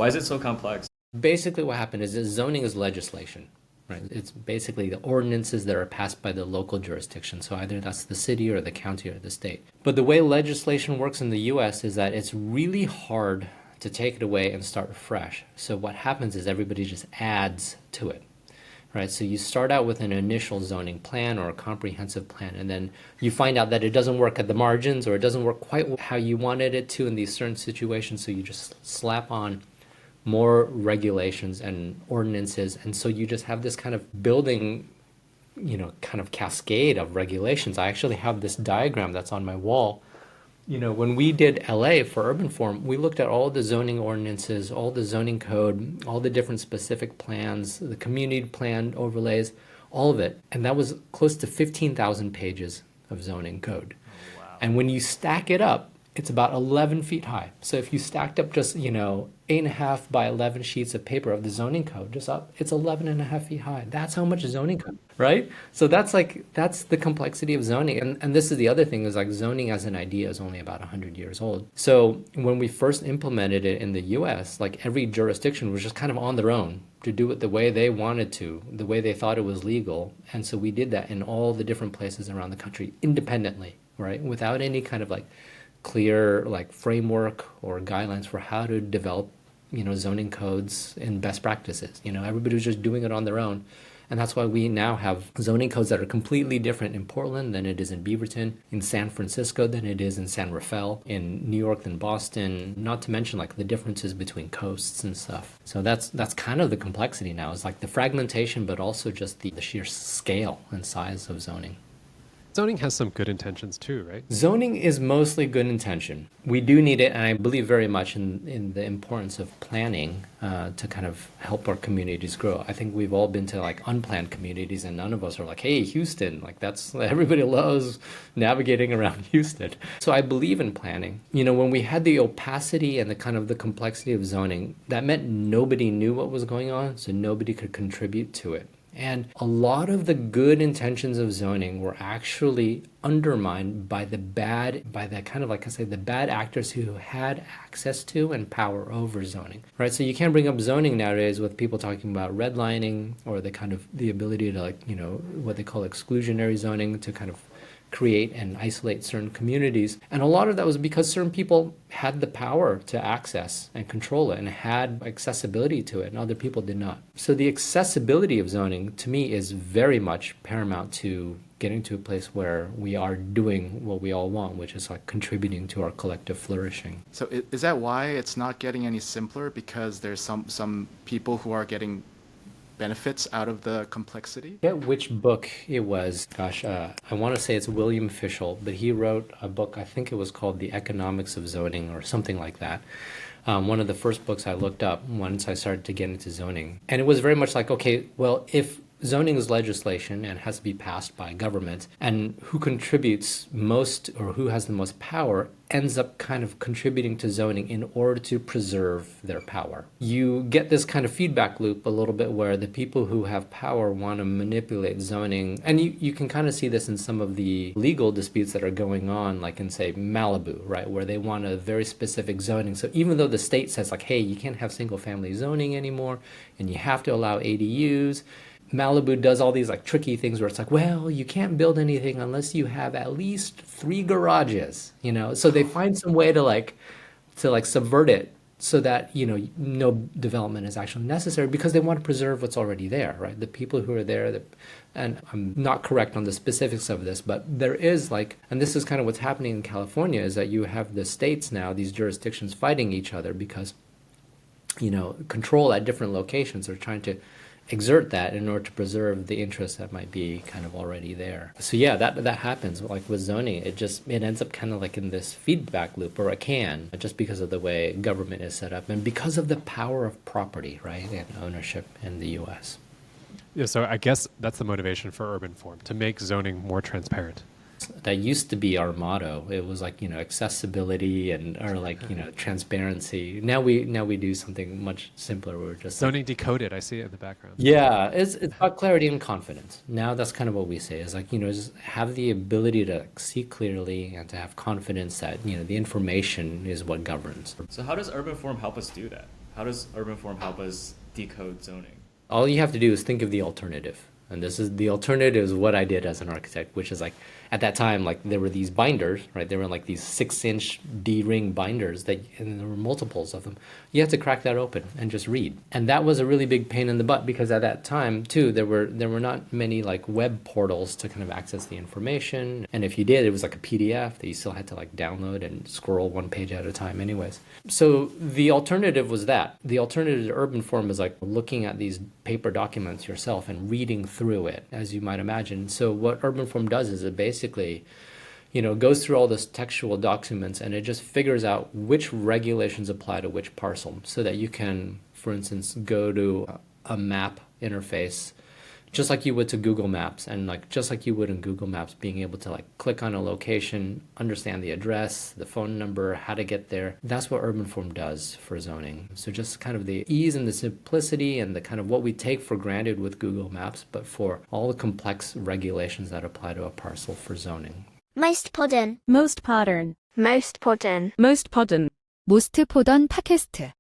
Why is it so complex? Basically, what happened is that zoning is legislation, right? It's basically the ordinances that are passed by the local jurisdiction. So either that's the city or the county or the state. But the way legislation works in the US is that it's really hard to take it away and start fresh. So what happens is everybody just adds to it. Right, so you start out with an initial zoning plan or a comprehensive plan, and then you find out that it doesn't work at the margins or it doesn't work quite how you wanted it to in these certain situations. So you just slap on more regulations and ordinances, and so you just have this kind of building, kind of cascade of regulations. I actually have this diagram that's on my wall. When we did LA for Urban Forum, we looked at all the zoning ordinances, all the zoning code, all the different specific plans, the community plan overlays, all of it. And that was close to 15,000 pages of zoning code. Oh, wow. And when you stack it up, it's about 11 feet high. So if you stacked up just, 8.5 by 11 sheets of paper of the zoning code, just up, it's 11.5 feet high. That's how much zoning code, right? So that's the complexity of zoning. And this is the other thing is like zoning as an idea is only about 100 years old. So when we first implemented it in the US, like every jurisdiction was just kind of on their own to do it the way they wanted to, the way they thought it was legal. And so we did that in all the different places around the country independently, right? Without any kind of like clear like framework or guidelines for how to develop zoning codes and best practices. Everybody was just doing it on their own, and that's why we now have zoning codes that are completely different in Portland than it is in Beaverton, in San Francisco than it is in San Rafael, in New York than Boston, not to mention like the differences between coasts and stuff. So that's kind of the complexity now, is like the fragmentation, but also just the sheer scale and size of zoning. Zoning has some good intentions too, right? Zoning is mostly good intention. We do need it, and I believe very much in the importance of planning to kind of help our communities grow. I think we've all been to like unplanned communities, and none of us are like, hey, Houston, like that's, everybody loves navigating around Houston. So I believe in planning. When we had the opacity and the kind of the complexity of zoning, that meant nobody knew what was going on, so nobody could contribute to it. And a lot of the good intentions of zoning were actually undermined by the kind of, like I say, the bad actors who had access to and power over zoning, right? So you can't bring up zoning nowadays with people talking about redlining or the ability to what they call exclusionary zoning to kind of create and isolate certain communities. And a lot of that was because certain people had the power to access and control it and had accessibility to it, and other people did not. So the accessibility of zoning, to me, is very much paramount to getting to a place where we are doing what we all want, which is like contributing to our collective flourishing. So is that why it's not getting any simpler? Because there's some people who are getting benefits out of the complexity? I forget which book it was. Gosh, I want to say it's William Fischel, but he wrote a book, I think it was called The Economics of Zoning or something like that. One of the first books I looked up once I started to get into zoning. And it was very much like, okay, well, if zoning is legislation and has to be passed by government, and who contributes most or who has the most power ends up kind of contributing to zoning in order to preserve their power. You get this kind of feedback loop a little bit where the people who have power want to manipulate zoning, and you can kind of see this in some of the legal disputes that are going on, like in, say, Malibu, right, where they want a very specific zoning. So even though the state says like, hey, you can't have single family zoning anymore and you have to allow ADUs, Malibu does all these like tricky things where it's like, well, you can't build anything unless you have at least 3 garages, So they find some way to subvert it so that, no development is actually necessary because they want to preserve what's already there, right? The people who are there, and I'm not correct on the specifics of this, but there is and this is kind of what's happening in California, is that you have the states now, these jurisdictions fighting each other because, control at different locations are trying to exert that in order to preserve the interests that might be kind of already there. So yeah, that happens. Like with zoning, it ends up kind of like in this feedback loop, or it can, just because of the way government is set up and because of the power of property, right, and ownership in the U.S. Yeah, so I guess that's the motivation for Urban Forum, to make zoning more transparent. That used to be our motto. It was like, accessibility transparency. Now we do something much simpler. We're just zoning decoded. I see it in the background. Yeah, it's about clarity and confidence. Now that's kind of what we say, is just have the ability to see clearly and to have confidence that, the information is what governs. So how does Urban Forum help us do that? How does urban form help us decode zoning? All you have to do is think of the alternative. And this is the alternative is what I did as an architect, which is like at that time, like there were these binders, right? There were like these 6-inch D-ring binders and there were multiples of them. You have to crack that open and just read. And that was a really big pain in the butt because at that time too, there were not many like web portals to kind of access the information. And if you did, it was like a PDF that you still had to like download and scroll one page at a time anyways. So the alternative was that. The alternative to urban form is like looking at these paper documents yourself and reading through it, as you might imagine. So what urban form does is it basically, goes through all this textual documents and it just figures out which regulations apply to which parcel so that you can, for instance, go to a map interface just like you would to Google Maps, and like just like you would in Google Maps, being able to like click on a location, understand the address, the phone number, how to get there. That's what urban form does for zoning. So just kind of the ease and the simplicity and the kind of what we take for granted with Google Maps, but for all the complex regulations that apply to a parcel for zoning. Most Podern. Most Podern. Most Podern. Most Podern. 모스트 포던 팟캐스트